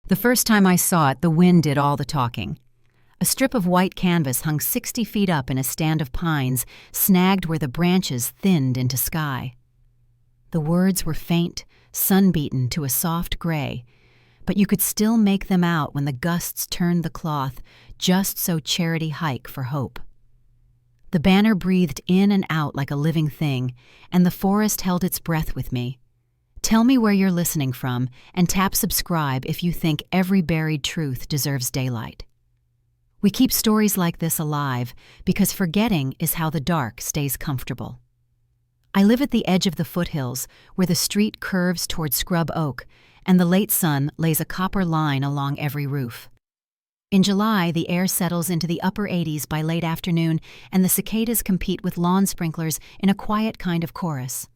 The first time I saw it, the wind did all the talking. A strip of white canvas hung 60 feet up in a stand of pines, snagged where the branches thinned into sky. The words were faint, sun-beaten to a soft gray, but you could still make them out when the gusts turned the cloth, just so charity hike for hope. The banner breathed in and out like a living thing, and the forest held its breath with me. Tell me where you're listening from, and tap subscribe if you think every buried truth deserves daylight. We keep stories like this alive because forgetting is how the dark stays comfortable. I live at the edge of the foothills where the street curves toward scrub oak and the late sun lays a copper line along every roof. In July, the air settles into the upper 80s by late afternoon, and the cicadas compete with lawn sprinklers in a quiet kind of chorus.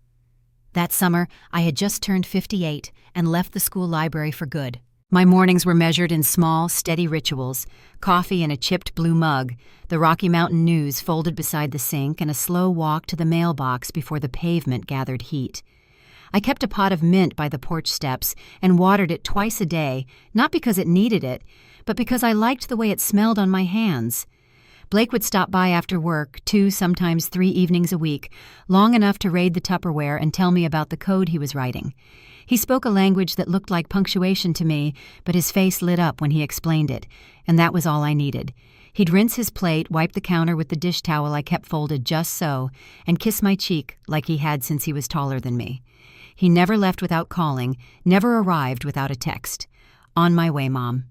That summer, I had just turned 58 and left the school library for good. My mornings were measured in small, steady rituals: coffee in a chipped blue mug, the Rocky Mountain News folded beside the sink, and a slow walk to the mailbox before the pavement gathered heat. I kept a pot of mint by the porch steps and watered it twice a day, not because it needed it, but because I liked the way it smelled on my hands. Blake would stop by after work 2, sometimes 3 evenings a week, long enough to raid the Tupperware and tell me about the code he was writing. He spoke a language that looked like punctuation to me, but his face lit up when he explained it, and that was all I needed. He'd rinse his plate, wipe the counter with the dish towel I kept folded just so, and kiss my cheek like he had since he was taller than me. He never left without calling, never arrived without a text. On my way, Mom.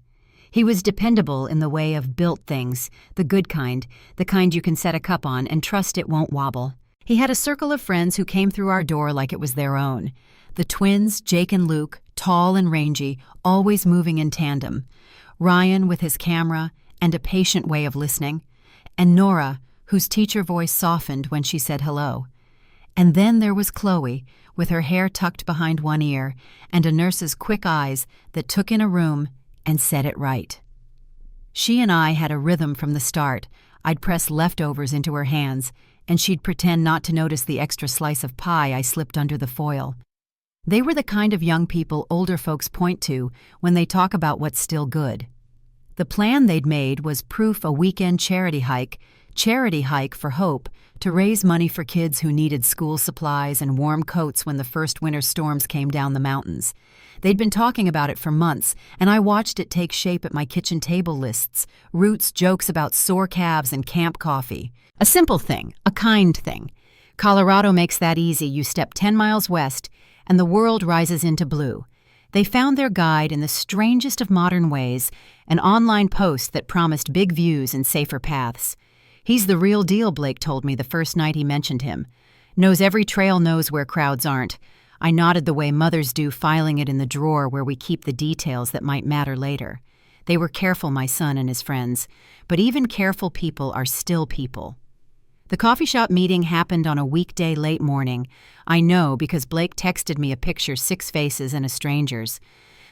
He was dependable in the way of built things, the good kind, the kind you can set a cup on and trust it won't wobble. He had a circle of friends who came through our door like it was their own. The twins, Jake and Luke, tall and rangy, always moving in tandem. Ryan with his camera and a patient way of listening. And Nora, whose teacher voice softened when she said hello. And then there was Chloe, with her hair tucked behind one ear and a nurse's quick eyes that took in a room and said it right. She and I had a rhythm from the start. I'd press leftovers into her hands, and she'd pretend not to notice the extra slice of pie I slipped under the foil. They were the kind of young people older folks point to when they talk about what's still good. The plan they'd made was proof a weekend charity hike for hope, to raise money for kids who needed school supplies and warm coats when the first winter storms came down the mountains. They'd been talking about it for months, and I watched it take shape at my kitchen table lists, Roots jokes about sore calves and camp coffee. A simple thing, a kind thing. Colorado makes that easy. You step 10 miles west, and the world rises into blue. They found their guide in the strangest of modern ways, an online post that promised big views and safer paths. He's the real deal, Blake told me the first night he mentioned him. Knows every trail, knows where crowds aren't. I nodded the way mothers do, filing it in the drawer where we keep the details that might matter later. They were careful, my son and his friends, but even careful people are still people. The coffee shop meeting happened on a weekday late morning. I know because Blake texted me a picture, 6 faces and a stranger's.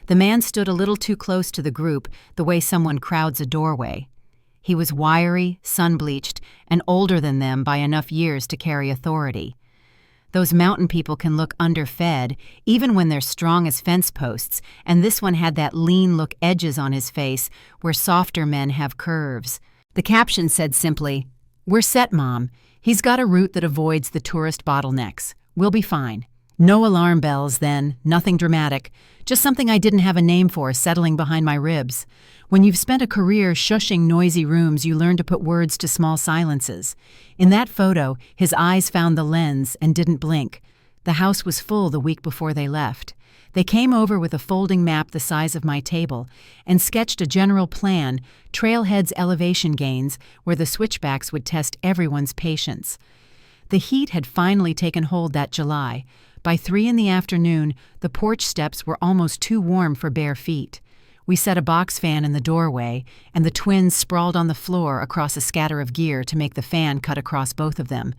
The man stood a little too close to the group, the way someone crowds a doorway. He was wiry, sun-bleached, and older than them by enough years to carry authority. Those mountain people can look underfed, even when they're strong as fence posts, and this one had that lean-look edges on his face where softer men have curves. The caption said simply, "We're set, Mom. He's got a route that avoids the tourist bottlenecks. We'll be fine." No alarm bells then, nothing dramatic, just something I didn't have a name for settling behind my ribs. When you've spent a career shushing noisy rooms, you learn to put words to small silences. In that photo, his eyes found the lens and didn't blink. The house was full the week before they left. They came over with a folding map the size of my table and sketched a general plan, trailheads elevation gains, where the switchbacks would test everyone's patience. The heat had finally taken hold that July. By 3 in the afternoon, the porch steps were almost too warm for bare feet. We set a box fan in the doorway, and the twins sprawled on the floor across a scatter of gear to make the fan cut across both of them.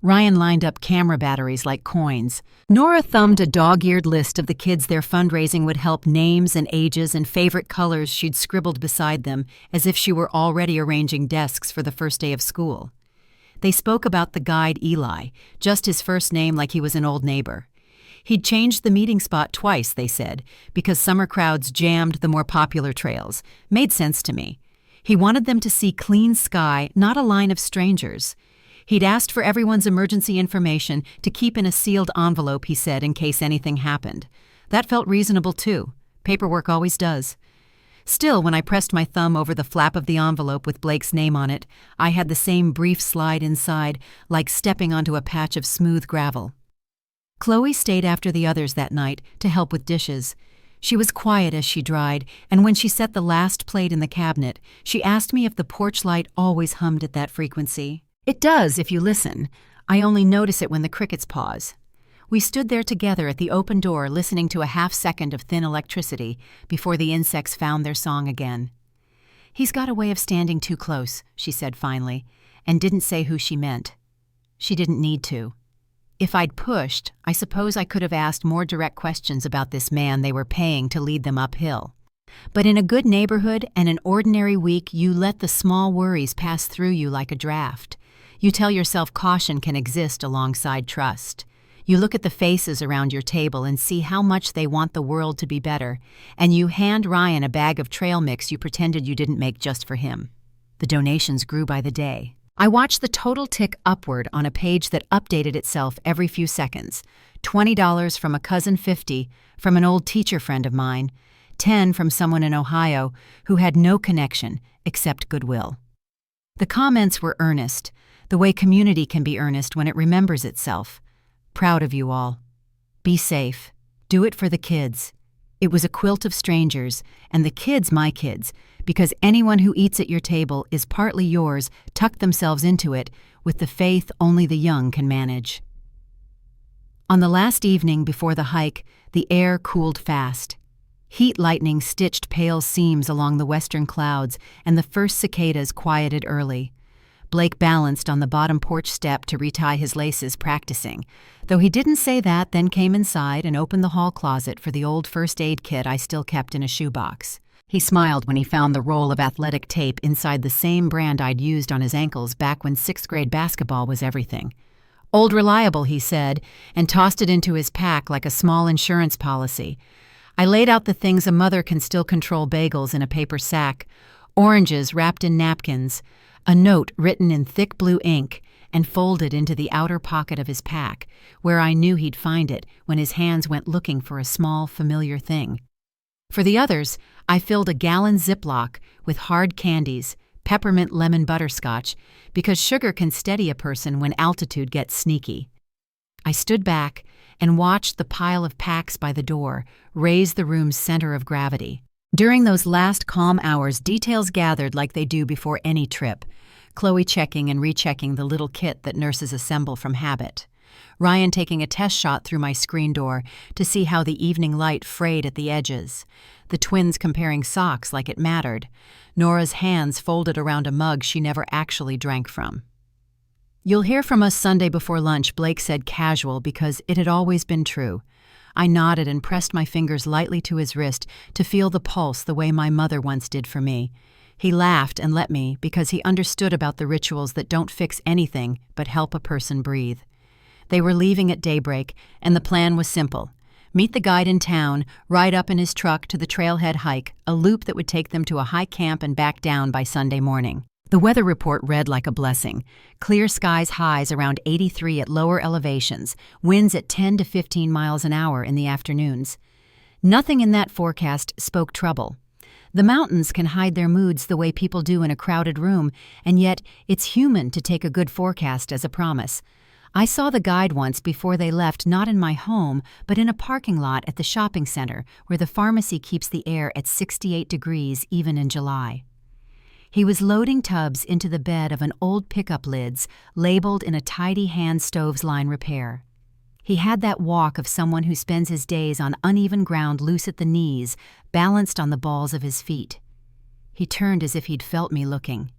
Ryan lined up camera batteries like coins. Nora thumbed a dog-eared list of the kids their fundraising would help, names and ages and favorite colors she'd scribbled beside them, as if she were already arranging desks for the first day of school. They spoke about the guide Eli, just his first name like he was an old neighbor. He'd changed the meeting spot twice, they said, because summer crowds jammed the more popular trails. Made sense to me. He wanted them to see clean sky, not a line of strangers. He'd asked for everyone's emergency information to keep in a sealed envelope, he said, in case anything happened. That felt reasonable, too. Paperwork always does. Still, when I pressed my thumb over the flap of the envelope with Blake's name on it, I had the same brief slide inside, like stepping onto a patch of smooth gravel. Chloe stayed after the others that night to help with dishes. She was quiet as she dried, and when she set the last plate in the cabinet, she asked me if the porch light always hummed at that frequency. It does if you listen. I only notice it when the crickets pause. We stood there together at the open door listening to a half-second of thin electricity before the insects found their song again. "He's got a way of standing too close," she said finally, and didn't say who she meant. She didn't need to. If I'd pushed, I suppose I could have asked more direct questions about this man they were paying to lead them uphill. But in a good neighborhood and an ordinary week, you let the small worries pass through you like a draft. You tell yourself caution can exist alongside trust. You look at the faces around your table and see how much they want the world to be better, and you hand Ryan a bag of trail mix you pretended you didn't make just for him. The donations grew by the day. I watched the total tick upward on a page that updated itself every few seconds. $20 from a cousin, 50 from an old teacher friend of mine, 10 from someone in Ohio who had no connection except goodwill. The comments were earnest, the way community can be earnest when it remembers itself. Proud of you all. Be safe. Do it for the kids. It was a quilt of strangers, and the kids my kids, because anyone who eats at your table is partly yours, tucked themselves into it with the faith only the young can manage. On the last evening before the hike, the air cooled fast. Heat lightning stitched pale seams along the western clouds, and the first cicadas quieted early. Blake balanced on the bottom porch step to retie his laces, practicing. Though he didn't say that, then came inside and opened the hall closet for the old first aid kit I still kept in a shoebox. He smiled when he found the roll of athletic tape inside the same brand I'd used on his ankles back when 6th grade basketball was everything. "Old reliable," he said, and tossed it into his pack like a small insurance policy. I laid out the things a mother can still control: bagels in a paper sack, oranges wrapped in napkins, a note written in thick blue ink and folded into the outer pocket of his pack, where I knew he'd find it when his hands went looking for a small, familiar thing. For the others, I filled a gallon Ziploc with hard candies, peppermint lemon butterscotch, because sugar can steady a person when altitude gets sneaky. I stood back and watched the pile of packs by the door raise the room's center of gravity. During those last calm hours, details gathered like they do before any trip. Chloe checking and rechecking the little kit that nurses assemble from habit. Ryan taking a test shot through my screen door to see how the evening light frayed at the edges. The twins comparing socks like it mattered. Nora's hands folded around a mug she never actually drank from. "You'll hear from us Sunday before lunch," Blake said, casual, because it had always been true. I nodded and pressed my fingers lightly to his wrist to feel the pulse the way my mother once did for me. He laughed and let me because he understood about the rituals that don't fix anything but help a person breathe. They were leaving at daybreak, and the plan was simple. Meet the guide in town, ride up in his truck to the trailhead hike, a loop that would take them to a high camp and back down by Sunday morning. The weather report read like a blessing. Clear skies, highs around 83 at lower elevations, winds at 10 to 15 miles an hour in the afternoons. Nothing in that forecast spoke trouble. The mountains can hide their moods the way people do in a crowded room, and yet it's human to take a good forecast as a promise. I saw the guide once before they left, not in my home, but in a parking lot at the shopping center where the pharmacy keeps the air at 68 degrees even in July. He was loading tubs into the bed of an old pickup lids, labeled in a tidy hand stoves line repair. He had that walk of someone who spends his days on uneven ground, loose at the knees, balanced on the balls of his feet. He turned as if he'd felt me looking.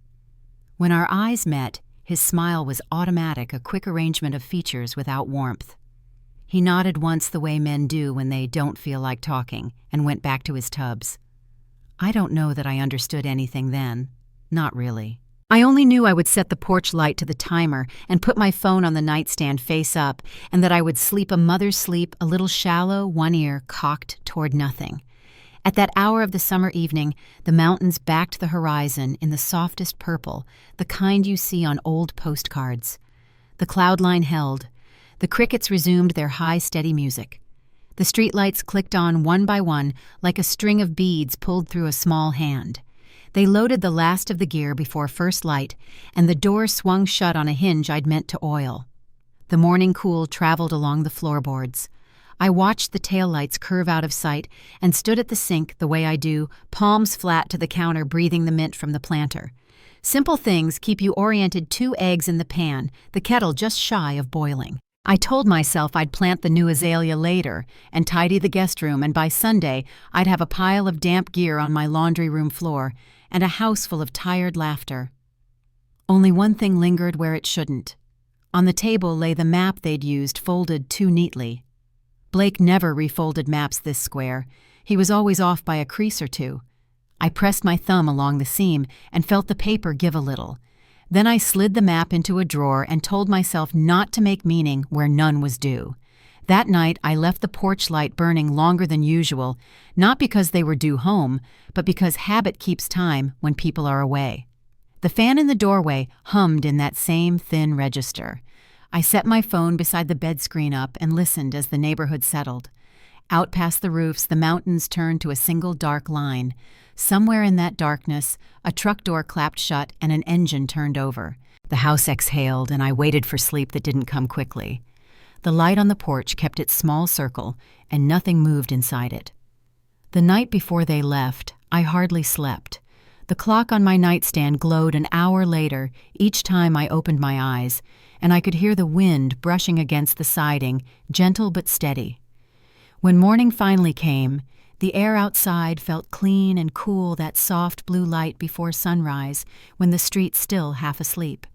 When our eyes met, his smile was automatic, a quick arrangement of features without warmth. He nodded once the way men do when they don't feel like talking, and went back to his tubs. I don't know that I understood anything then. Not really. I only knew I would set the porch light to the timer and put my phone on the nightstand face up, and that I would sleep a mother's sleep, a little shallow, one ear cocked toward nothing. At that hour of the summer evening, the mountains backed the horizon in the softest purple, the kind you see on old postcards. The cloud line held. The crickets resumed their high, steady music. The streetlights clicked on one by one like a string of beads pulled through a small hand. They loaded the last of the gear before first light, and the door swung shut on a hinge I'd meant to oil. The morning cool traveled along the floorboards. I watched the taillights curve out of sight and stood at the sink the way I do, palms flat to the counter, breathing the mint from the planter. Simple things keep you oriented. 2 eggs in the pan, the kettle just shy of boiling. I told myself I'd plant the new azalea later and tidy the guest room, and by Sunday I'd have a pile of damp gear on my laundry room floor and a house full of tired laughter. Only one thing lingered where it shouldn't. On the table lay the map they'd used, folded too neatly. Blake never refolded maps this square. He was always off by a crease or two. I pressed my thumb along the seam and felt the paper give a little. Then I slid the map into a drawer and told myself not to make meaning where none was due. That night I left the porch light burning longer than usual, not because they were due home, but because habit keeps time when people are away. The fan in the doorway hummed in that same thin register. I set my phone beside the bed screen up and listened as the neighborhood settled. Out past the roofs, the mountains turned to a single dark line. Somewhere in that darkness, a truck door clapped shut and an engine turned over. The house exhaled, and I waited for sleep that didn't come quickly. The light on the porch kept its small circle, and nothing moved inside it. The night before they left, I hardly slept. The clock on my nightstand glowed an hour later each time I opened my eyes, and I could hear the wind brushing against the siding, gentle but steady. When morning finally came, the air outside felt clean and cool, that soft blue light before sunrise, when the street's still half asleep.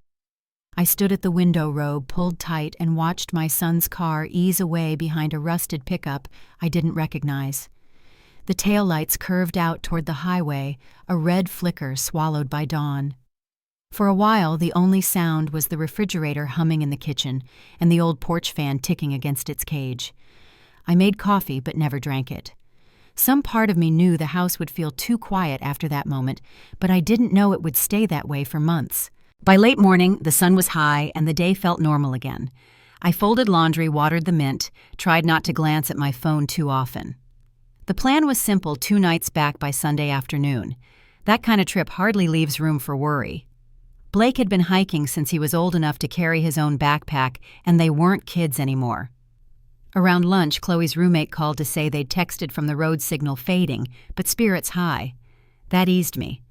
I stood at the window robe pulled tight and watched my son's car ease away behind a rusted pickup I didn't recognize. The taillights curved out toward the highway, a red flicker swallowed by dawn. For a while, the only sound was the refrigerator humming in the kitchen and the old porch fan ticking against its cage. I made coffee but never drank it. Some part of me knew the house would feel too quiet after that moment, but I didn't know it would stay that way for months. By late morning, the sun was high and the day felt normal again. I folded laundry, watered the mint, tried not to glance at my phone too often. The plan was simple 2 nights back by Sunday afternoon. That kind of trip hardly leaves room for worry. Blake had been hiking since he was old enough to carry his own backpack, and they weren't kids anymore. Around lunch, Chloe's roommate called to say they'd texted from the road signal fading, but spirits high. That eased me.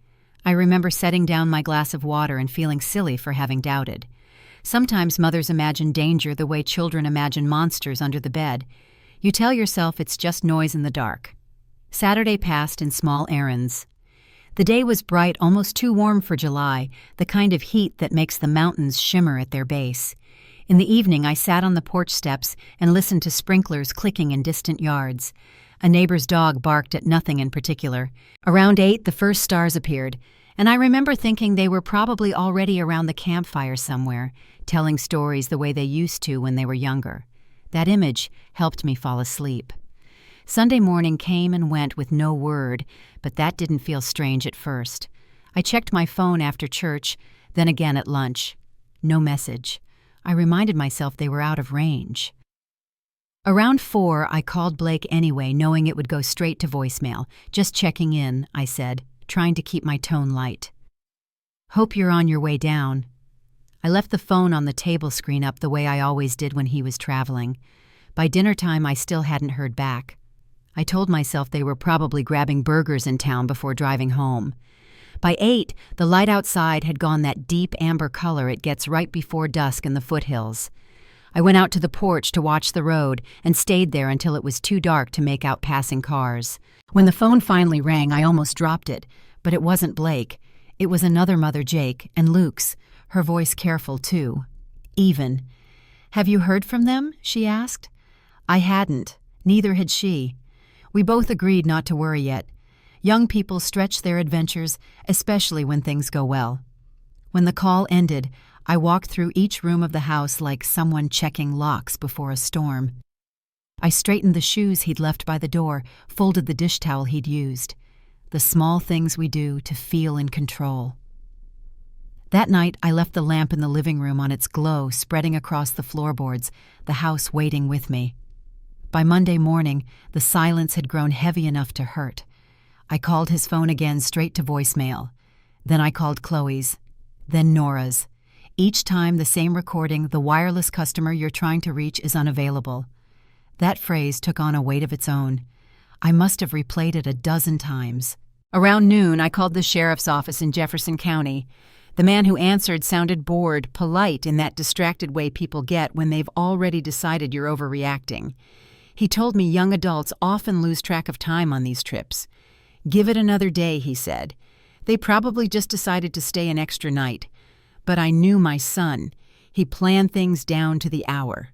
I remember setting down my glass of water and feeling silly for having doubted. Sometimes mothers imagine danger the way children imagine monsters under the bed. You tell yourself it's just noise in the dark. Saturday passed in small errands. The day was bright, almost too warm for July, the kind of heat that makes the mountains shimmer at their base. In the evening, I sat on the porch steps and listened to sprinklers clicking in distant yards. A neighbor's dog barked at nothing in particular. Around 8, the first stars appeared, and I remember thinking they were probably already around the campfire somewhere, telling stories the way they used to when they were younger. That image helped me fall asleep. Sunday morning came and went with no word, but that didn't feel strange at first. I checked my phone after church, then again at lunch. No message. I reminded myself they were out of range. Around 4, I called Blake anyway, knowing it would go straight to voicemail. "Just checking in," I said, trying to keep my tone light. "Hope you're on your way down." I left the phone on the table screen up the way I always did when he was traveling. By dinner time, I still hadn't heard back. I told myself they were probably grabbing burgers in town before driving home. By 8, the light outside had gone that deep amber color it gets right before dusk in the foothills. I went out to the porch to watch the road and stayed there until it was too dark to make out passing cars. When the phone finally rang, I almost dropped it, but it wasn't Blake. It was another mother, Jake, and Luke's, her voice careful too. Even. "Have you heard from them?" she asked. I hadn't. Neither had she. We both agreed not to worry yet. Young people stretch their adventures, especially when things go well. When the call ended, I walked through each room of the house like someone checking locks before a storm. I straightened the shoes he'd left by the door, folded the dish towel he'd used. The small things we do to feel in control. That night, I left the lamp in the living room on its glow spreading across the floorboards, the house waiting with me. By Monday morning, the silence had grown heavy enough to hurt. I called his phone again straight to voicemail. Then I called Chloe's. Then Nora's. Each time the same recording, the wireless customer you're trying to reach is unavailable. That phrase took on a weight of its own. I must have replayed it a dozen times. Around noon, I called the sheriff's office in Jefferson County. The man who answered sounded bored, polite in that distracted way people get when they've already decided you're overreacting. He told me young adults often lose track of time on these trips. Give it another day, he said. They probably just decided to stay an extra night. But I knew my son. He planned things down to the hour.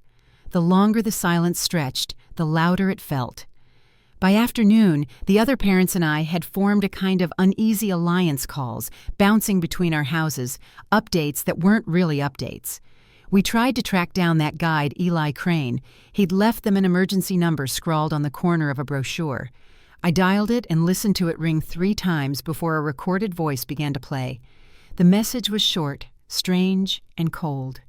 The longer the silence stretched, the louder it felt. By afternoon, the other parents and I had formed a kind of uneasy alliance calls, bouncing between our houses, updates that weren't really updates. We tried to track down that guide, Eli Crane. He'd left them an emergency number scrawled on the corner of a brochure. I dialed it and listened to it ring 3 times before a recorded voice began to play. The message was short, strange, and cold.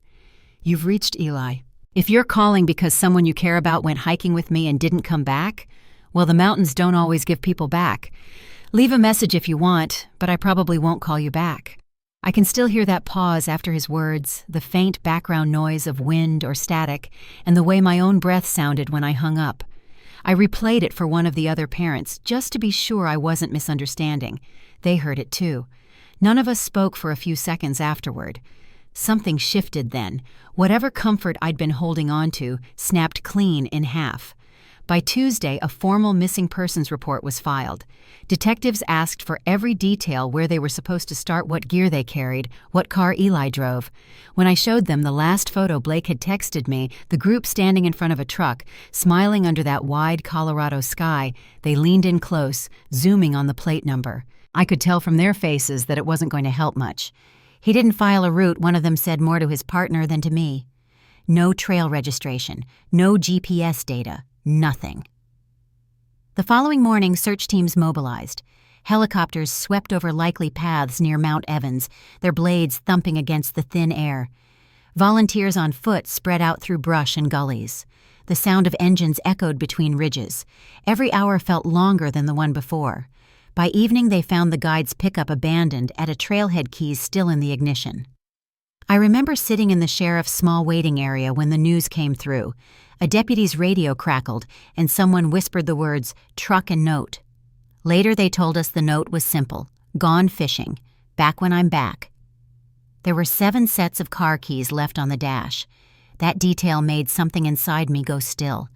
You've reached Eli. If you're calling because someone you care about went hiking with me and didn't come back, well, the mountains don't always give people back. Leave a message if you want, but I probably won't call you back. I can still hear that pause after his words, the faint background noise of wind or static, and the way my own breath sounded when I hung up. I replayed it for one of the other parents, just to be sure I wasn't misunderstanding. They heard it too. None of us spoke for a few seconds afterward. Something shifted then. Whatever comfort I'd been holding on to snapped clean in half. By Tuesday, a formal missing persons report was filed. Detectives asked for every detail: where they were supposed to start, what gear they carried, what car Eli drove. When I showed them the last photo Blake had texted me, the group standing in front of a truck, smiling under that wide Colorado sky, they leaned in close, zooming on the plate number. I could tell from their faces that it wasn't going to help much. He didn't file a route, one of them said more to his partner than to me. No trail registration, no GPS data. Nothing. The following morning, search teams mobilized. Helicopters swept over likely paths near Mount Evans, their blades thumping against the thin air. Volunteers on foot spread out through brush and gullies. The sound of engines echoed between ridges. Every hour felt longer than the one before. By evening, they found the guide's pickup abandoned at a trailhead keys still in the ignition. I remember sitting in the sheriff's small waiting area when the news came through. A deputy's radio crackled, and someone whispered the words, "truck and note." Later they told us the note was simple: "Gone fishing. Back when I'm back." There were 7 sets of car keys left on the dash. That detail made something inside me go still.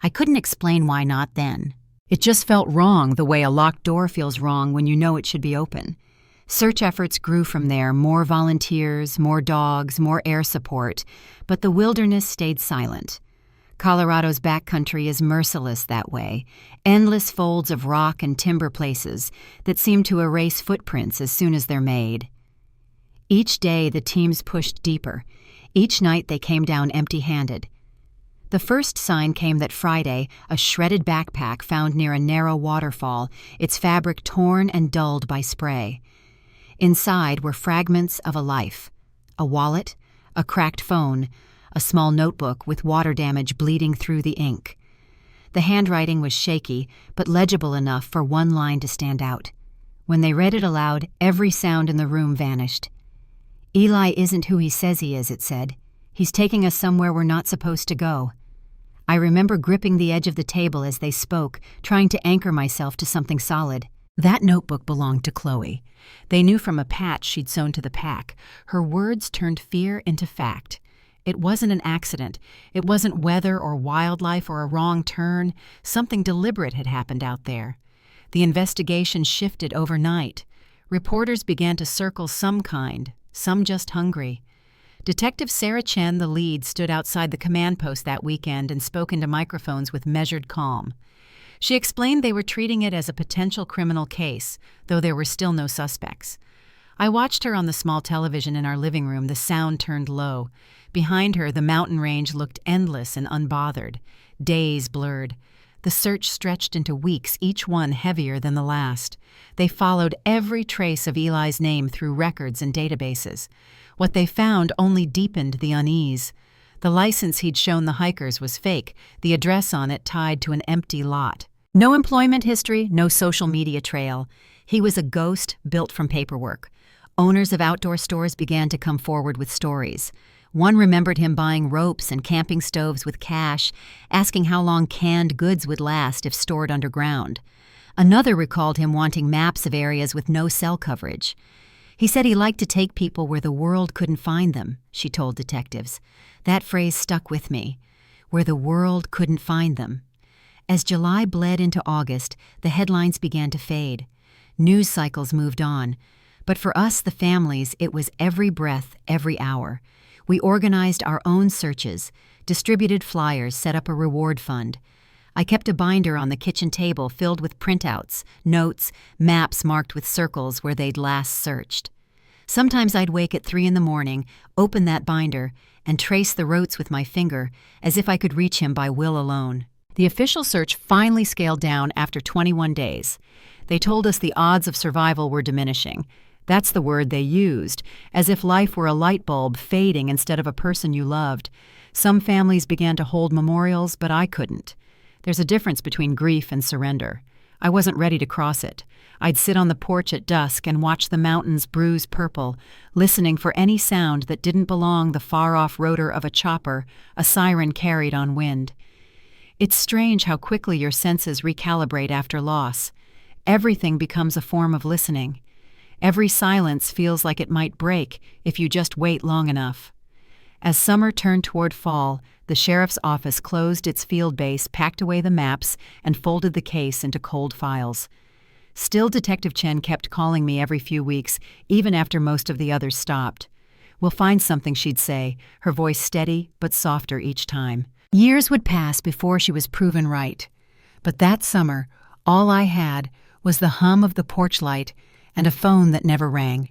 I couldn't explain why not then. It just felt wrong, the way a locked door feels wrong when you know it should be open. Search efforts grew from there, more volunteers, more dogs, more air support, but the wilderness stayed silent. Colorado's backcountry is merciless that way, endless folds of rock and timber places that seem to erase footprints as soon as they're made. Each day the teams pushed deeper. Each night they came down empty-handed. The first sign came that Friday, a shredded backpack found near a narrow waterfall, its fabric torn and dulled by spray. Inside were fragments of a life: a wallet, a cracked phone, a small notebook with water damage bleeding through the ink. The handwriting was shaky, but legible enough for one line to stand out. When they read it aloud, every sound in the room vanished. "Eli isn't who he says he is," it said. "He's taking us somewhere we're not supposed to go." I remember gripping the edge of the table as they spoke, trying to anchor myself to something solid. That notebook belonged to Chloe. They knew from a patch she'd sewn to the pack. Her words turned fear into fact. It wasn't an accident. It wasn't weather or wildlife or a wrong turn. Something deliberate had happened out there. The investigation shifted overnight. Reporters began to circle some kind, some just hungry. Detective Sarah Chen, the lead, stood outside the command post that weekend and spoke into microphones with measured calm. She explained they were treating it as a potential criminal case, though there were still no suspects. I watched her on the small television in our living room, the sound turned low. Behind her, the mountain range looked endless and unbothered. Days blurred. The search stretched into weeks, each one heavier than the last. They followed every trace of Eli's name through records and databases. What they found only deepened the unease. The license he'd shown the hikers was fake, the address on it tied to an empty lot. No employment history, no social media trail. He was a ghost built from paperwork. Owners of outdoor stores began to come forward with stories. One remembered him buying ropes and camping stoves with cash, asking how long canned goods would last if stored underground. Another recalled him wanting maps of areas with no cell coverage. He said he liked to take people where the world couldn't find them, she told detectives. That phrase stuck with me, where the world couldn't find them. As July bled into August, the headlines began to fade. News cycles moved on. But for us, the families, it was every breath, every hour. We organized our own searches, distributed flyers, set up a reward fund. I kept a binder on the kitchen table filled with printouts, notes, maps marked with circles where they'd last searched. Sometimes I'd wake at 3 a.m, open that binder, and trace the routes with my finger as if I could reach him by will alone. The official search finally scaled down after 21 days. They told us the odds of survival were diminishing. That's the word they used, as if life were a light bulb fading instead of a person you loved. Some families began to hold memorials, but I couldn't. There's a difference between grief and surrender. I wasn't ready to cross it. I'd sit on the porch at dusk and watch the mountains bruise purple, listening for any sound that didn't belong the far-off rotor of a chopper, a siren carried on wind. It's strange how quickly your senses recalibrate after loss. Everything becomes a form of listening. Every silence feels like it might break if you just wait long enough. As summer turned toward fall, the sheriff's office closed its field base, packed away the maps, and folded the case into cold files. Still, Detective Chen kept calling me every few weeks, even after most of the others stopped. "We'll find something," she'd say, her voice steady but softer each time. Years would pass before she was proven right. But that summer, all I had was the hum of the porch light and a phone that never rang.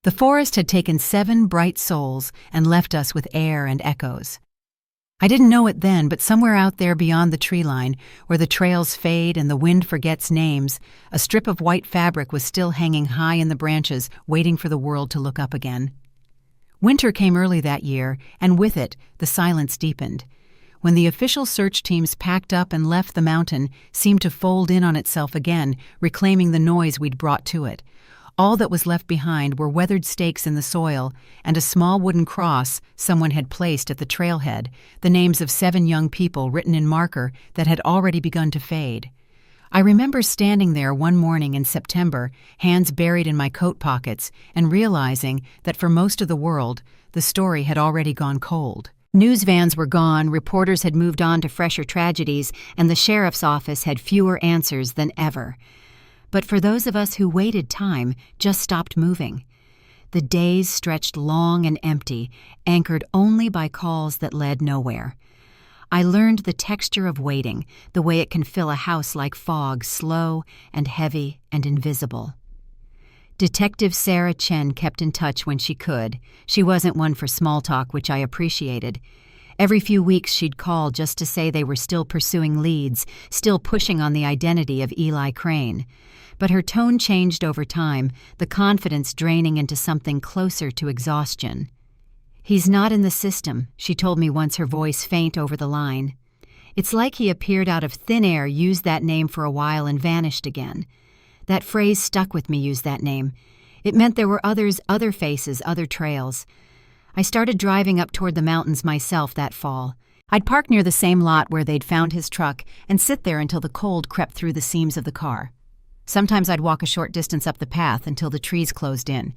The forest had taken 7 bright souls and left us with air and echoes. I didn't know it then, but somewhere out there beyond the tree line, where the trails fade and the wind forgets names, a strip of white fabric was still hanging high in the branches, waiting for the world to look up again. Winter came early that year, and with it, the silence deepened. When the official search teams packed up and left, the mountain seemed to fold in on itself again, reclaiming the noise we'd brought to it. All that was left behind were weathered stakes in the soil and a small wooden cross someone had placed at the trailhead, the names of 7 young people written in marker that had already begun to fade. I remember standing there one morning in September, hands buried in my coat pockets, and realizing that for most of the world, the story had already gone cold. News vans were gone, reporters had moved on to fresher tragedies, and the sheriff's office had fewer answers than ever. But for those of us who waited, time just stopped moving. The days stretched long and empty, anchored only by calls that led nowhere. I learned the texture of waiting, the way it can fill a house like fog, slow and heavy and invisible. Detective Sarah Chen kept in touch when she could. She wasn't one for small talk, which I appreciated. Every few weeks she'd call just to say they were still pursuing leads, still pushing on the identity of Eli Crane. But her tone changed over time, the confidence draining into something closer to exhaustion. "He's not in the system," she told me once, her voice faint over the line. "It's like he appeared out of thin air, used that name for a while, and vanished again." That phrase stuck with me, "use that name." It meant there were others, other faces, other trails. I started driving up toward the mountains myself that fall. I'd park near the same lot where they'd found his truck and sit there until the cold crept through the seams of the car. Sometimes I'd walk a short distance up the path until the trees closed in.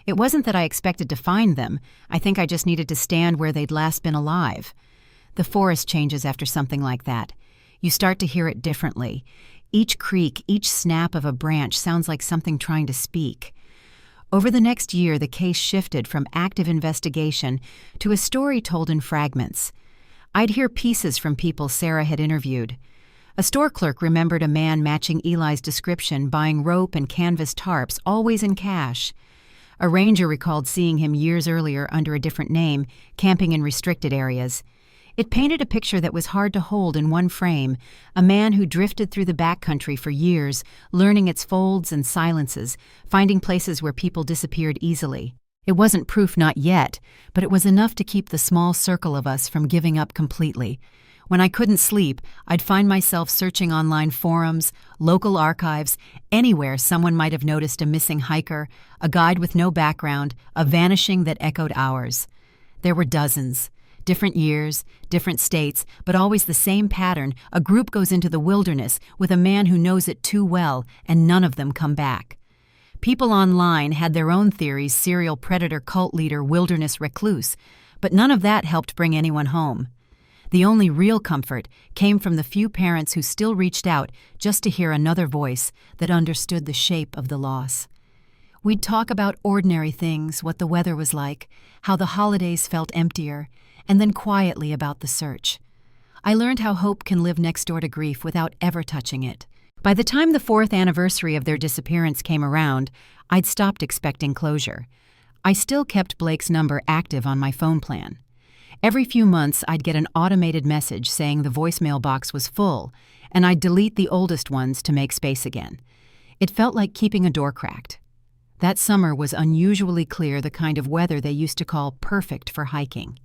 It wasn't that I expected to find them. I think I just needed to stand where they'd last been alive. The forest changes after something like that. You start to hear it differently. Each creak, each snap of a branch sounds like something trying to speak. Over the next year, the case shifted from active investigation to a story told in fragments. I'd hear pieces from people Sarah had interviewed. A store clerk remembered a man matching Eli's description, buying rope and canvas tarps, always in cash. A ranger recalled seeing him years earlier under a different name, camping in restricted areas. It painted a picture that was hard to hold in one frame, a man who drifted through the backcountry for years, learning its folds and silences, finding places where people disappeared easily. It wasn't proof not yet, but it was enough to keep the small circle of us from giving up completely. When I couldn't sleep, I'd find myself searching online forums, local archives, anywhere someone might have noticed a missing hiker, a guide with no background, a vanishing that echoed ours. There were dozens. Different years, different states, but always the same pattern. A group goes into the wilderness with a man who knows it too well, and none of them come back. People online had their own theories: serial predator, cult leader, wilderness recluse, but none of that helped bring anyone home. The only real comfort came from the few parents who still reached out just to hear another voice that understood the shape of the loss. We'd talk about ordinary things, what the weather was like, how the holidays felt emptier, and then quietly about the search. I learned how hope can live next door to grief without ever touching it. By the time the 4th anniversary of their disappearance came around, I'd stopped expecting closure. I still kept Blake's number active on my phone plan. Every few months, I'd get an automated message saying the voicemail box was full, and I'd delete the oldest ones to make space again. It felt like keeping a door cracked. That summer was unusually clear, the kind of weather they used to call perfect for hiking.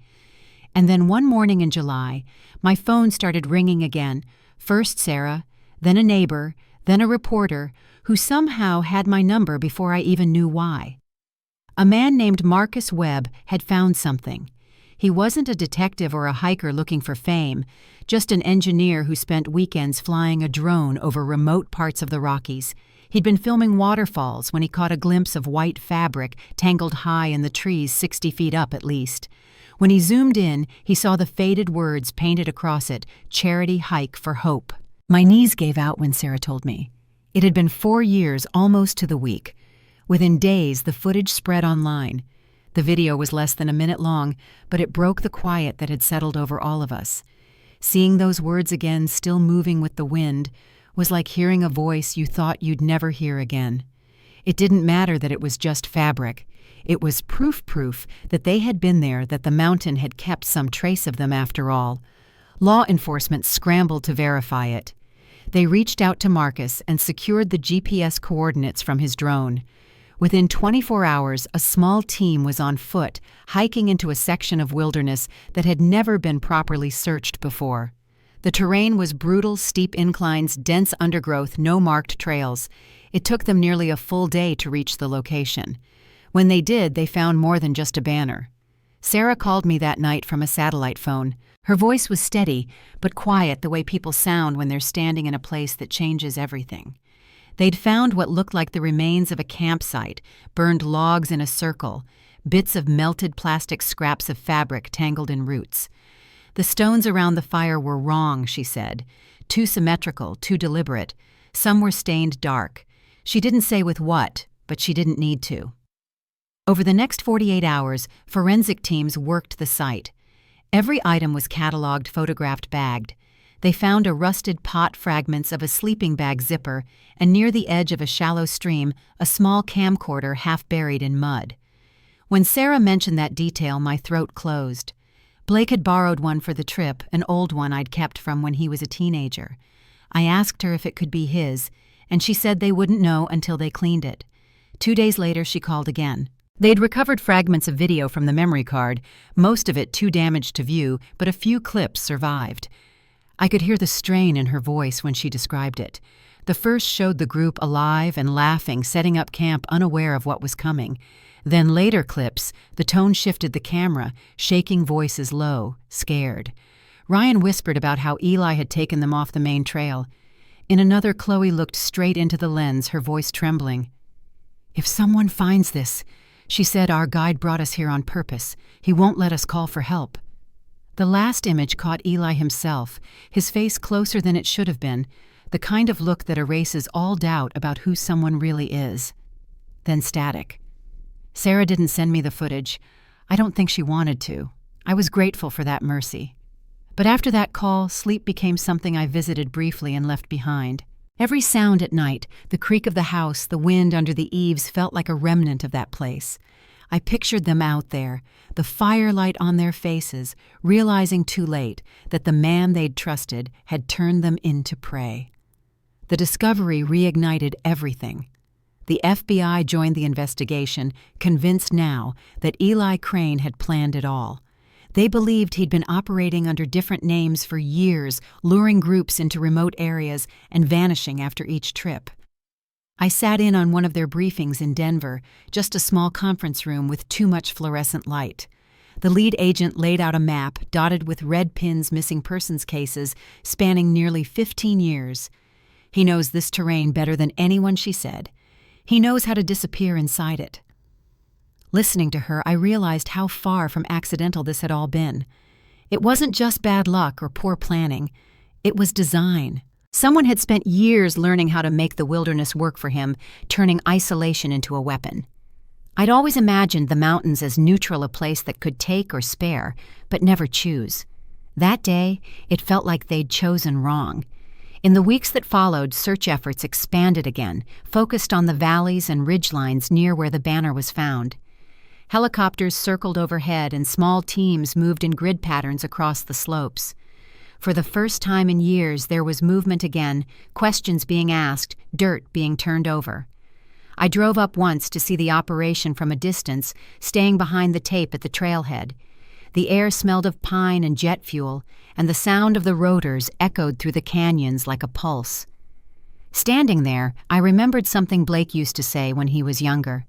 And then one morning in July, my phone started ringing again. First Sarah, then a neighbor, then a reporter, who somehow had my number before I even knew why. A man named Marcus Webb had found something. He wasn't a detective or a hiker looking for fame, just an engineer who spent weekends flying a drone over remote parts of the Rockies. He'd been filming waterfalls when he caught a glimpse of white fabric tangled high in the trees 60 feet up at least. When he zoomed in, he saw the faded words painted across it, "Charity Hike for Hope." My knees gave out when Sarah told me. It had been 4 years, almost to the week. Within days, the footage spread online. The video was less than a minute long, but it broke the quiet that had settled over all of us. Seeing those words again, still moving with the wind, was like hearing a voice you thought you'd never hear again. It didn't matter that it was just fabric. It was proof that they had been there, that the mountain had kept some trace of them after all. Law enforcement scrambled to verify it. They reached out to Marcus and secured the GPS coordinates from his drone. Within 24 hours, a small team was on foot, hiking into a section of wilderness that had never been properly searched before. The terrain was brutal, steep inclines, dense undergrowth, no marked trails. It took them nearly a full day to reach the location. When they did, they found more than just a banner. Sarah called me that night from a satellite phone. Her voice was steady, but quiet, the way people sound when they're standing in a place that changes everything. They'd found what looked like the remains of a campsite, burned logs in a circle, bits of melted plastic scraps of fabric tangled in roots. The stones around the fire were wrong, she said. Too symmetrical, too deliberate. Some were stained dark. She didn't say with what, but she didn't need to. Over the next 48 hours, forensic teams worked the site. Every item was cataloged, photographed, bagged. They found a rusted pot, fragments of a sleeping bag zipper, and near the edge of a shallow stream, a small camcorder half buried in mud. When Sarah mentioned that detail, my throat closed. Blake had borrowed one for the trip, an old one I'd kept from when he was a teenager. I asked her if it could be his, and she said they wouldn't know until they cleaned it. 2 days later, she called again. They'd recovered fragments of video from the memory card, most of it too damaged to view, but a few clips survived. I could hear the strain in her voice when she described it. The first showed the group alive and laughing, setting up camp unaware of what was coming. Then later clips, the tone shifted the camera, shaking voices low, scared. Ryan whispered about how Eli had taken them off the main trail. In another, Chloe looked straight into the lens, her voice trembling. "If someone finds this," she said, "our guide brought us here on purpose. He won't let us call for help." The last image caught Eli himself, his face closer than it should have been, the kind of look that erases all doubt about who someone really is. Then static. Sarah didn't send me the footage. I don't think she wanted to. I was grateful for that mercy. But after that call, sleep became something I visited briefly and left behind. Every sound at night, the creak of the house, the wind under the eaves, felt like a remnant of that place. I pictured them out there, the firelight on their faces, realizing too late that the man they'd trusted had turned them into prey. The discovery reignited everything. The FBI joined the investigation, convinced now that Eli Crane had planned it all. They believed he'd been operating under different names for years, luring groups into remote areas and vanishing after each trip. I sat in on one of their briefings in Denver, just a small conference room with too much fluorescent light. The lead agent laid out a map dotted with red pins missing persons cases spanning nearly 15 years. He knows this terrain better than anyone, she said. He knows how to disappear inside it. Listening to her, I realized how far from accidental this had all been. It wasn't just bad luck or poor planning. It was design. Someone had spent years learning how to make the wilderness work for him, turning isolation into a weapon. I'd always imagined the mountains as neutral, a place that could take or spare, but never choose. That day, it felt like they'd chosen wrong. In the weeks that followed, search efforts expanded again, focused on the valleys and ridgelines near where the banner was found. Helicopters circled overhead and small teams moved in grid patterns across the slopes. For the first time in years, there was movement again, questions being asked, dirt being turned over. I drove up once to see the operation from a distance, staying behind the tape at the trailhead. The air smelled of pine and jet fuel, and the sound of the rotors echoed through the canyons like a pulse. Standing there, I remembered something Blake used to say when he was younger.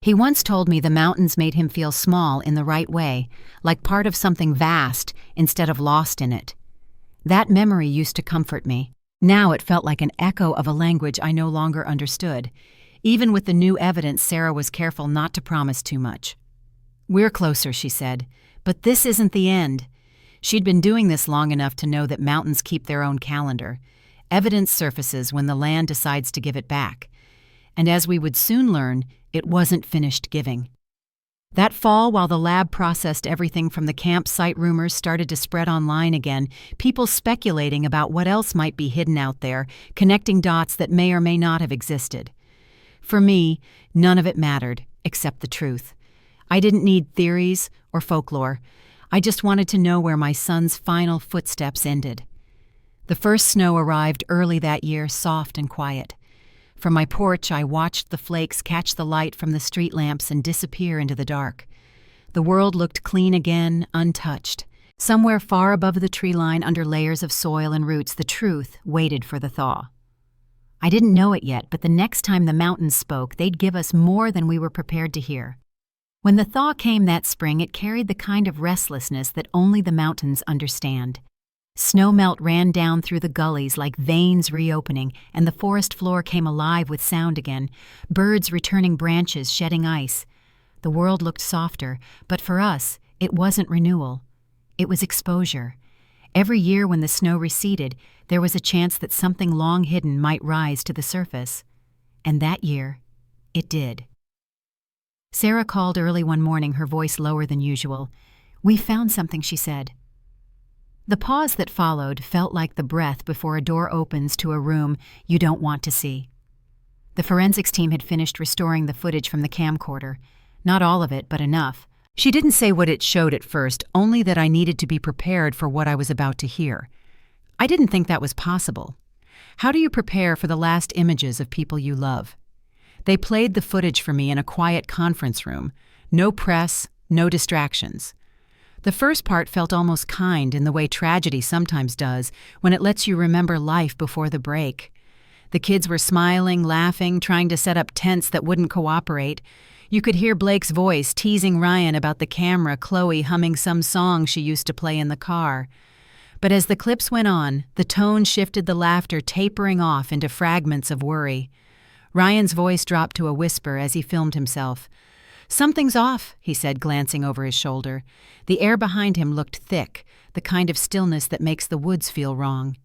He once told me the mountains made him feel small in the right way, like part of something vast instead of lost in it. That memory used to comfort me. Now it felt like an echo of a language I no longer understood. Even with the new evidence, Sarah was careful not to promise too much. "We're closer," she said, "but this isn't the end." She'd been doing this long enough to know that mountains keep their own calendar. Evidence surfaces when the land decides to give it back. And as we would soon learn, it wasn't finished giving. That fall, while the lab processed everything from the campsite, rumors started to spread online again, people speculating about what else might be hidden out there, connecting dots that may or may not have existed. For me, none of it mattered, except the truth. I didn't need theories or folklore. I just wanted to know where my son's final footsteps ended. The first snow arrived early that year, soft and quiet. From my porch, I watched the flakes catch the light from the street lamps and disappear into the dark. The world looked clean again, untouched. Somewhere far above the tree line, under layers of soil and roots, the truth waited for the thaw. I didn't know it yet, but the next time the mountains spoke, they'd give us more than we were prepared to hear. When the thaw came that spring, it carried the kind of restlessness that only the mountains understand. Snowmelt ran down through the gullies like veins reopening, and the forest floor came alive with sound again, birds returning branches, shedding ice. The world looked softer, but for us, it wasn't renewal. It was exposure. Every year when the snow receded, there was a chance that something long hidden might rise to the surface. And that year, it did. Sarah called early one morning, her voice lower than usual. "We found something," she said. The pause that followed felt like the breath before a door opens to a room you don't want to see. The forensics team had finished restoring the footage from the camcorder. Not all of it, but enough. She didn't say what it showed at first, only that I needed to be prepared for what I was about to hear. I didn't think that was possible. How do you prepare for the last images of people you love? They played the footage for me in a quiet conference room. No press, no distractions. The first part felt almost kind in the way tragedy sometimes does when it lets you remember life before the break. The kids were smiling, laughing, trying to set up tents that wouldn't cooperate. You could hear Blake's voice teasing Ryan about the camera, Chloe humming some song she used to play in the car. But as the clips went on, the tone shifted, the laughter tapering off into fragments of worry. Ryan's voice dropped to a whisper as he filmed himself. "Something's off," he said, glancing over his shoulder. The air behind him looked thick, the kind of stillness that makes the woods feel wrong.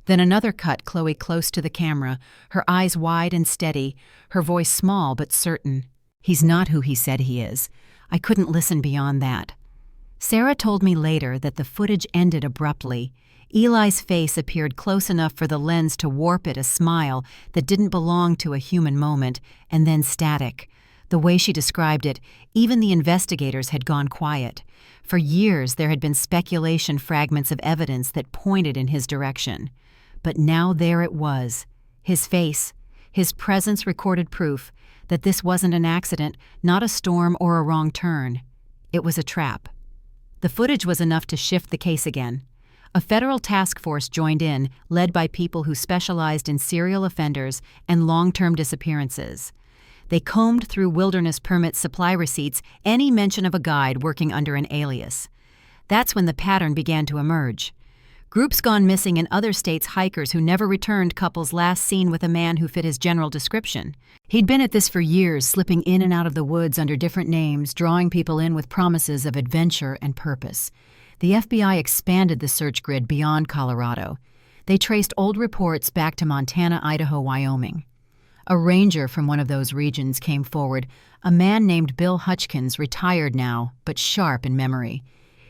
Then another cut, Chloe close to the camera, her eyes wide and steady, her voice small but certain. "He's not who he said he is." I couldn't listen beyond that. Sarah told me later that the footage ended abruptly. Eli's face appeared close enough for the lens to warp it a smile that didn't belong to a human moment, and then static. The way she described it, even the investigators had gone quiet. For years there had been speculation fragments of evidence that pointed in his direction. But now there it was. His face, his presence recorded proof that this wasn't an accident, not a storm or a wrong turn. It was a trap. The footage was enough to shift the case again. A federal task force joined in, led by people who specialized in serial offenders and long-term disappearances. They combed through wilderness permit supply receipts, any mention of a guide working under an alias. That's when the pattern began to emerge. Groups gone missing in other states, hikers who never returned, couples last seen with a man who fit his general description. He'd been at this for years, slipping in and out of the woods under different names, drawing people in with promises of adventure and purpose. The FBI expanded the search grid beyond Colorado. They traced old reports back to Montana, Idaho, Wyoming. A ranger from one of those regions came forward, a man named Bill Hutchkins, retired now, but sharp in memory.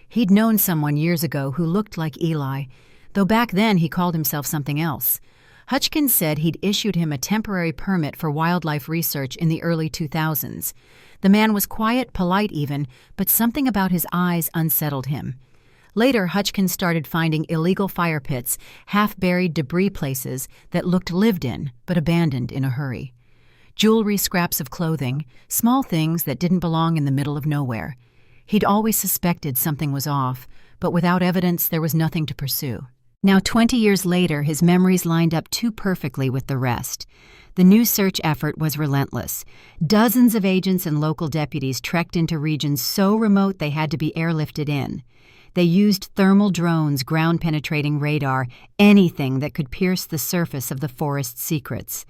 He'd known someone years ago who looked like Eli, though back then he called himself something else. Hutchkins said he'd issued him a temporary permit for wildlife research in the early 2000s. The man was quiet, polite even, but something about his eyes unsettled him. Later, Hutchkins started finding illegal fire pits, half-buried debris places that looked lived in, but abandoned in a hurry. Jewelry, scraps of clothing, small things that didn't belong in the middle of nowhere. He'd always suspected something was off, but without evidence there was nothing to pursue. Now, 20 years later, his memories lined up too perfectly with the rest. The new search effort was relentless. Dozens of agents and local deputies trekked into regions so remote they had to be airlifted in. They used thermal drones, ground-penetrating radar, anything that could pierce the surface of the forest's secrets.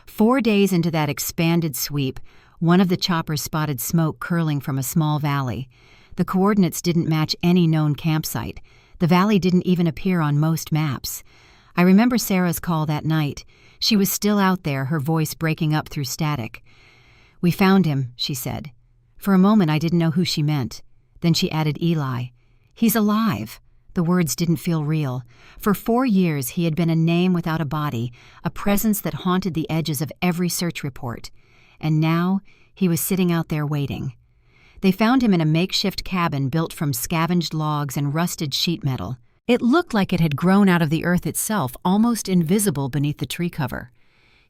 4 days into that expanded sweep, one of the choppers spotted smoke curling from a small valley. The coordinates didn't match any known campsite. The valley didn't even appear on most maps. I remember Sarah's call that night. She was still out there, her voice breaking up through static. "We found him," she said. For a moment I didn't know who she meant. Then she added Eli. "He's alive." The words didn't feel real. For 4 years he had been a name without a body, a presence that haunted the edges of every search report. And now he was sitting out there waiting. They found him in a makeshift cabin built from scavenged logs and rusted sheet metal. It looked like it had grown out of the earth itself, almost invisible beneath the tree cover.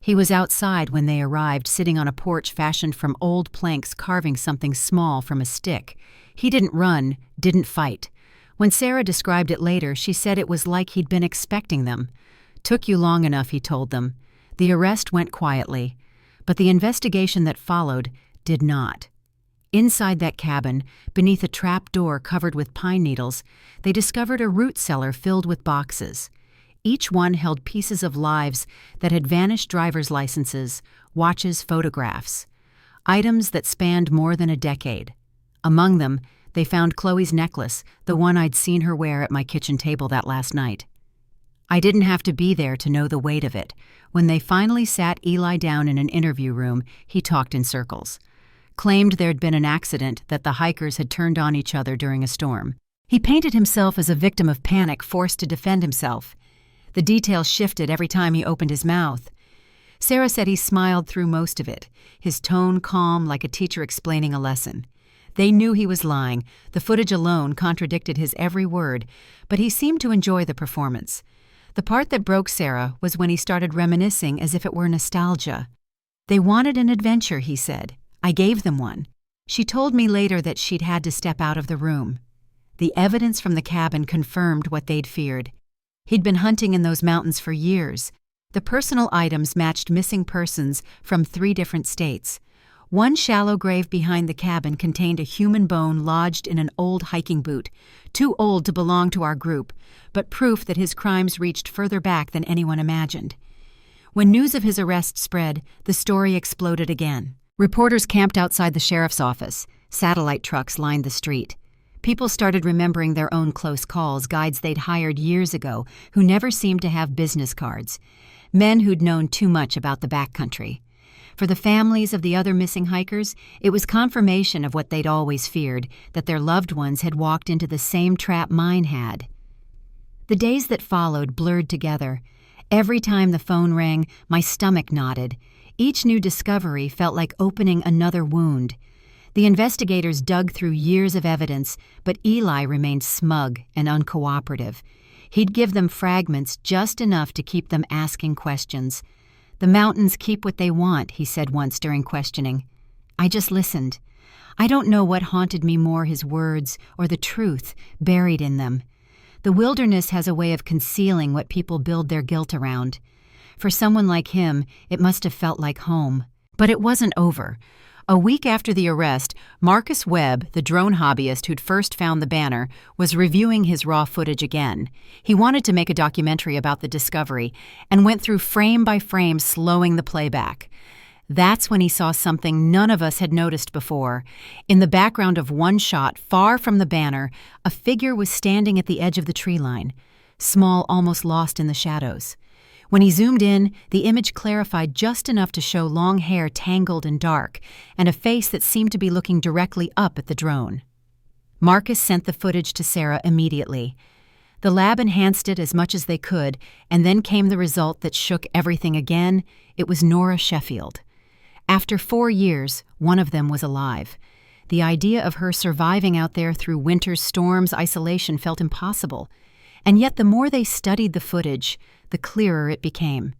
He was outside when they arrived, sitting on a porch fashioned from old planks, carving something small from a stick. He didn't run, didn't fight. When Sarah described it later, she said it was like he'd been expecting them. "Took you long enough," he told them. The arrest went quietly, but the investigation that followed did not. Inside that cabin, beneath a trap door covered with pine needles, they discovered a root cellar filled with boxes. Each one held pieces of lives that had vanished, driver's licenses, watches, photographs. Items that spanned more than a decade. Among them, they found Chloe's necklace, the one I'd seen her wear at my kitchen table that last night. I didn't have to be there to know the weight of it. When they finally sat Eli down in an interview room, he talked in circles. Claimed there'd been an accident, that the hikers had turned on each other during a storm. He painted himself as a victim of panic, forced to defend himself. The details shifted every time he opened his mouth. Sarah said he smiled through most of it, his tone calm like a teacher explaining a lesson. They knew he was lying. The footage alone contradicted his every word, but he seemed to enjoy the performance. The part that broke Sarah was when he started reminiscing as if it were nostalgia. "They wanted an adventure," he said. "I gave them one." She told me later that she'd had to step out of the room. The evidence from the cabin confirmed what they'd feared. He'd been hunting in those mountains for years. The personal items matched missing persons from 3 different states. One shallow grave behind the cabin contained a human bone lodged in an old hiking boot, too old to belong to our group, but proof that his crimes reached further back than anyone imagined. When news of his arrest spread, the story exploded again. Reporters camped outside the sheriff's office. Satellite trucks lined the street. People started remembering their own close calls, guides they'd hired years ago who never seemed to have business cards. Men who'd known too much about the backcountry. For the families of the other missing hikers, it was confirmation of what they'd always feared, that their loved ones had walked into the same trap mine had. The days that followed blurred together. Every time the phone rang, my stomach knotted. Each new discovery felt like opening another wound. The investigators dug through years of evidence, but Eli remained smug and uncooperative. He'd give them fragments just enough to keep them asking questions. "The mountains keep what they want," he said once during questioning. I just listened. I don't know what haunted me more, his words or the truth buried in them. The wilderness has a way of concealing what people build their guilt around. For someone like him, it must have felt like home. But it wasn't over. A week after the arrest, Marcus Webb, the drone hobbyist who'd first found the banner, was reviewing his raw footage again. He wanted to make a documentary about the discovery and went through frame by frame, slowing the playback. That's when he saw something none of us had noticed before. In the background of one shot, far from the banner, a figure was standing at the edge of the tree line, small, almost lost in the shadows. When he zoomed in, the image clarified just enough to show long hair tangled and dark, and a face that seemed to be looking directly up at the drone. Marcus sent the footage to Sarah immediately. The lab enhanced it as much as they could, and then came the result that shook everything again. It was Nora Sheffield. After 4 years, one of them was alive. The idea of her surviving out there through winter's storms, isolation felt impossible. And yet the more they studied the footage, the clearer it became.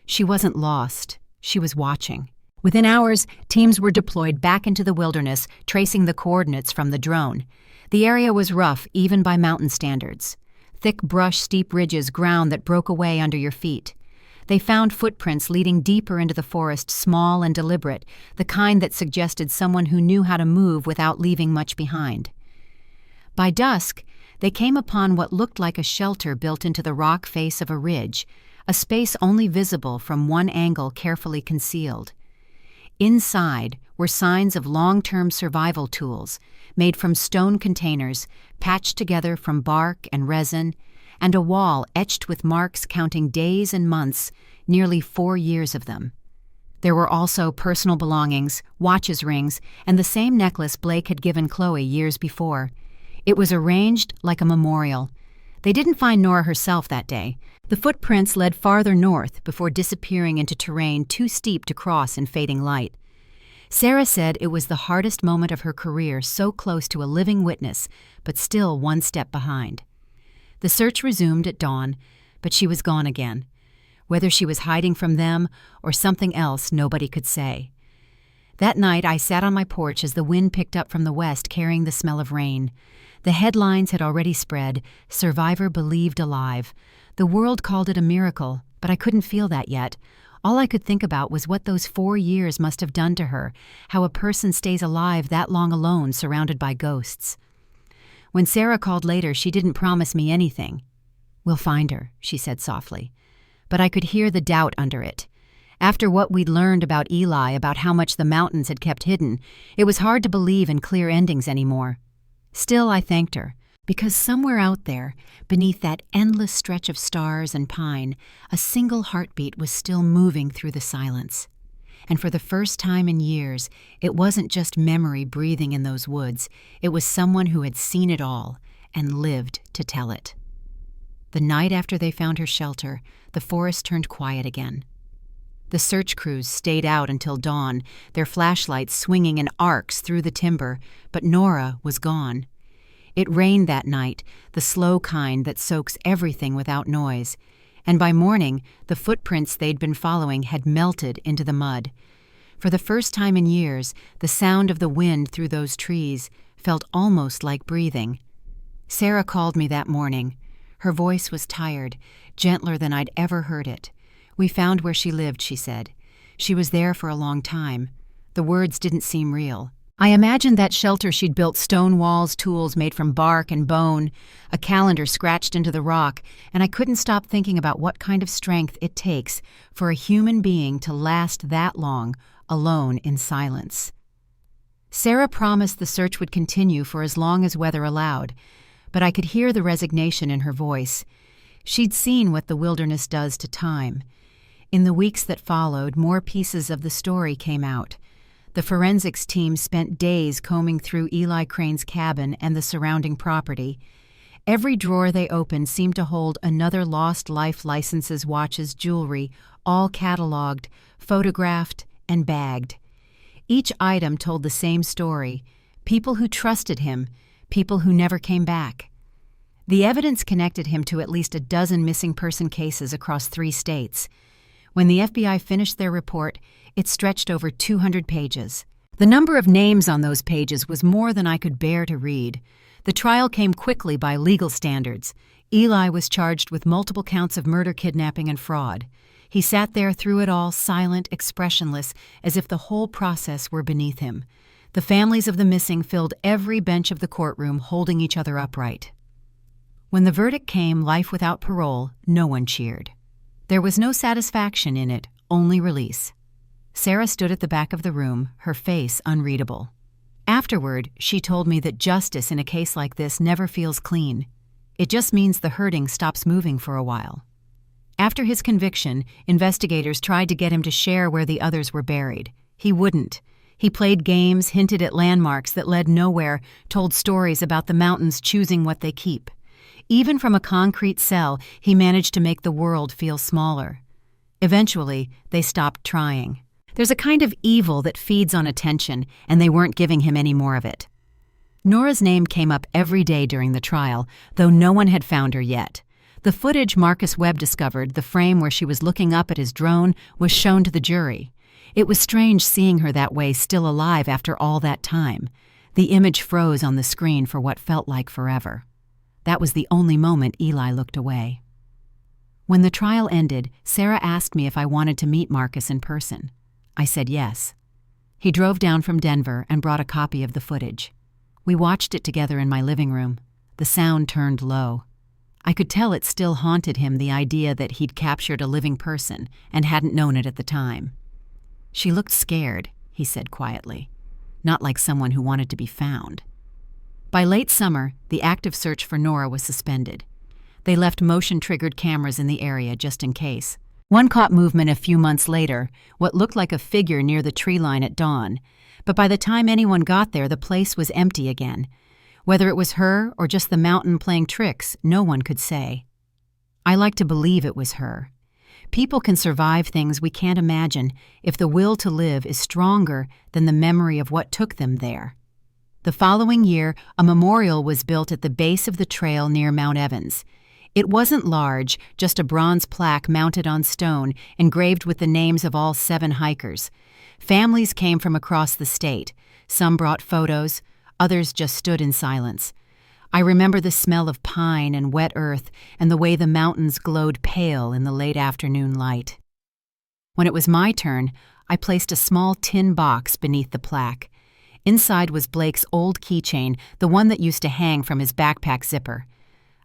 She wasn't lost. She was watching. Within hours, teams were deployed back into the wilderness, tracing the coordinates from the drone. The area was rough, even by mountain standards. Thick brush, steep ridges, ground that broke away under your feet. They found footprints leading deeper into the forest, small and deliberate, the kind that suggested someone who knew how to move without leaving much behind. By dusk, they came upon what looked like a shelter built into the rock face of a ridge, a space only visible from one angle, carefully concealed. Inside were signs of long-term survival tools, made from stone containers, patched together from bark and resin, and a wall etched with marks counting days and months, nearly 4 years of them. There were also personal belongings, watches, rings, and the same necklace Blake had given Chloe years before. It was arranged like a memorial. They didn't find Nora herself that day. The footprints led farther north before disappearing into terrain too steep to cross in fading light. Sarah said it was the hardest moment of her career, so close to a living witness, but still one step behind. The search resumed at dawn, but she was gone again. Whether she was hiding from them or something else, nobody could say. That night, I sat on my porch as the wind picked up from the west, carrying the smell of rain. The headlines had already spread, "Survivor believed alive." The world called it a miracle, but I couldn't feel that yet. All I could think about was what those 4 years must have done to her, how a person stays alive that long alone, surrounded by ghosts. When Sarah called later, she didn't promise me anything. "We'll find her," she said softly. But I could hear the doubt under it. After what we'd learned about Eli, about how much the mountains had kept hidden, it was hard to believe in clear endings anymore. Still, I thanked her, because somewhere out there, beneath that endless stretch of stars and pine, a single heartbeat was still moving through the silence. And for the first time in years, it wasn't just memory breathing in those woods. It was someone who had seen it all and lived to tell it. The night after they found her shelter, the forest turned quiet again. The search crews stayed out until dawn, their flashlights swinging in arcs through the timber, but Nora was gone. It rained that night, the slow kind that soaks everything without noise, and by morning, the footprints they'd been following had melted into the mud. For the first time in years, the sound of the wind through those trees felt almost like breathing. Sarah called me that morning. Her voice was tired, gentler than I'd ever heard it. "We found where she lived," she said. "She was there for a long time." The words didn't seem real. I imagined that shelter she'd built: stone walls, tools made from bark and bone, a calendar scratched into the rock, and I couldn't stop thinking about what kind of strength it takes for a human being to last that long, alone in silence. Sarah promised the search would continue for as long as weather allowed, but I could hear the resignation in her voice. She'd seen what the wilderness does to time. In the weeks that followed, more pieces of the story came out. The forensics team spent days combing through Eli Crane's cabin and the surrounding property. Every drawer they opened seemed to hold another lost life: licenses, watches, jewelry, all cataloged, photographed, and bagged. Each item told the same story: people who trusted him, people who never came back. The evidence connected him to at least a dozen missing person cases across 3 states. When the FBI finished their report, it stretched over 200 pages. The number of names on those pages was more than I could bear to read. The trial came quickly by legal standards. Eli was charged with multiple counts of murder, kidnapping, and fraud. He sat there through it all, silent, expressionless, as if the whole process were beneath him. The families of the missing filled every bench of the courtroom, holding each other upright. When the verdict came, life without parole, no one cheered. There was no satisfaction in it, only release. Sarah stood at the back of the room, her face unreadable. Afterward, she told me that justice in a case like this never feels clean. It just means the hurting stops moving for a while. After his conviction, investigators tried to get him to share where the others were buried. He wouldn't. He played games, hinted at landmarks that led nowhere, told stories about the mountains choosing what they keep. Even from a concrete cell, he managed to make the world feel smaller. Eventually, they stopped trying. There's a kind of evil that feeds on attention, and they weren't giving him any more of it. Nora's name came up every day during the trial, though no one had found her yet. The footage Marcus Webb discovered, the frame where she was looking up at his drone, was shown to the jury. It was strange seeing her that way, still alive after all that time. The image froze on the screen for what felt like forever. That was the only moment Eli looked away. When the trial ended, Sarah asked me if I wanted to meet Marcus in person. I said yes. He drove down from Denver and brought a copy of the footage. We watched it together in my living room. The sound turned low. I could tell it still haunted him, the idea that he'd captured a living person and hadn't known it at the time. She looked scared, he said quietly, not like someone who wanted to be found. By late summer, the active search for Nora was suspended. They left motion-triggered cameras in the area just in case. One caught movement a few months later, what looked like a figure near the tree line at dawn. But by the time anyone got there, the place was empty again. Whether it was her or just the mountain playing tricks, no one could say. I like to believe it was her. People can survive things we can't imagine if the will to live is stronger than the memory of what took them there. The following year, a memorial was built at the base of the trail near Mount Evans. It wasn't large, just a bronze plaque mounted on stone, engraved with the names of all 7 hikers. Families came from across the state. Some brought photos, others just stood in silence. I remember the smell of pine and wet earth and the way the mountains glowed pale in the late afternoon light. When it was my turn, I placed a small tin box beneath the plaque. Inside was Blake's old keychain, the one that used to hang from his backpack zipper.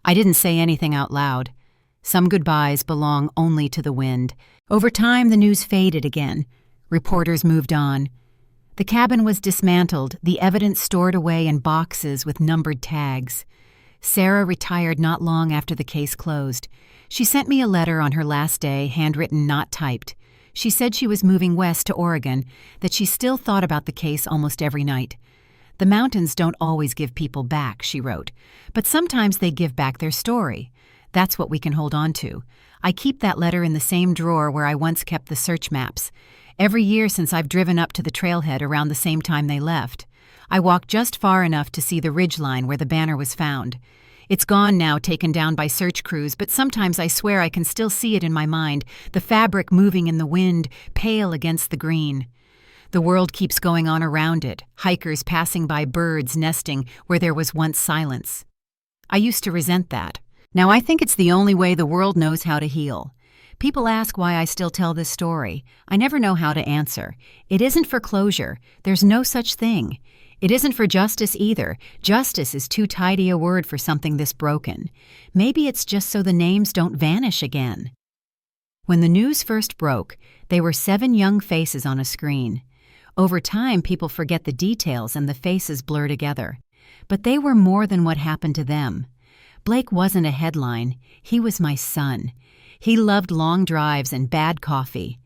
I didn't say anything out loud. Some goodbyes belong only to the wind. Over time, the news faded again. Reporters moved on. The cabin was dismantled, the evidence stored away in boxes with numbered tags. Sarah retired not long after the case closed. She sent me a letter on her last day, handwritten, not typed. She said she was moving west to Oregon, that she still thought about the case almost every night. The mountains don't always give people back, she wrote, but sometimes they give back their story. That's what we can hold on to. I keep that letter in the same drawer where I once kept the search maps. Every year since I've driven up to the trailhead around the same time they left. I walked just far enough to see the ridgeline where the banner was found. It's gone now, taken down by search crews, but sometimes I swear I can still see it in my mind, the fabric moving in the wind, pale against the green. The world keeps going on around it, hikers passing by, birds nesting where there was once silence. I used to resent that. Now I think it's the only way the world knows how to heal. People ask why I still tell this story. I never know how to answer. It isn't for closure. There's no such thing. It isn't for justice either. Justice is too tidy a word for something this broken. Maybe it's just so the names don't vanish again. When the news first broke, they were 7 young faces on a screen. Over time, people forget the details and the faces blur together. But they were more than what happened to them. Blake wasn't a headline. He was my son. He loved long drives and bad coffee.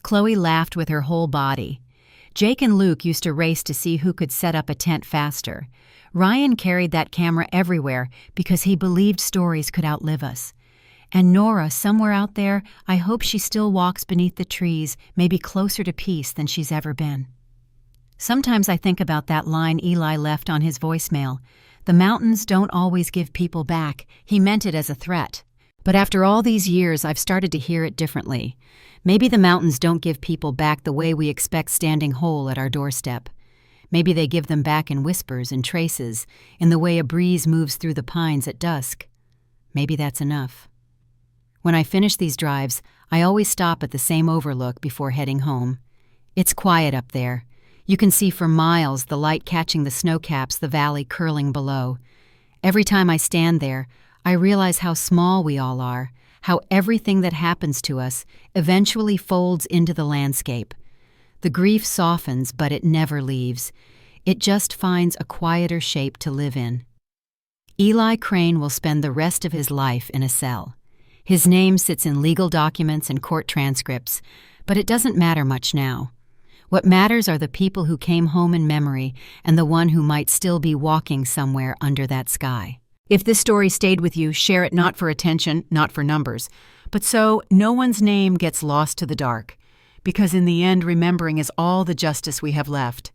Chloe laughed with her whole body. Jake and Luke used to race to see who could set up a tent faster. Ryan carried that camera everywhere because he believed stories could outlive us. And Nora, somewhere out there, I hope she still walks beneath the trees, maybe closer to peace than she's ever been. Sometimes I think about that line Eli left on his voicemail. The mountains don't always give people back. He meant it as a threat. But after all these years, I've started to hear it differently. Maybe the mountains don't give people back the way we expect standing whole at our doorstep. Maybe they give them back in whispers and traces, in the way a breeze moves through the pines at dusk. Maybe that's enough. When I finish these drives, I always stop at the same overlook before heading home. It's quiet up there. You can see for miles the light catching the snowcaps, the valley curling below. Every time I stand there, I realize how small we all are, how everything that happens to us eventually folds into the landscape. The grief softens, but it never leaves. It just finds a quieter shape to live in. Eli Crane will spend the rest of his life in a cell. His name sits in legal documents and court transcripts, but it doesn't matter much now. What matters are the people who came home in memory and the one who might still be walking somewhere under that sky. If this story stayed with you, share it not for attention, not for numbers, but so no one's name gets lost to the dark. Because in the end, remembering is all the justice we have left.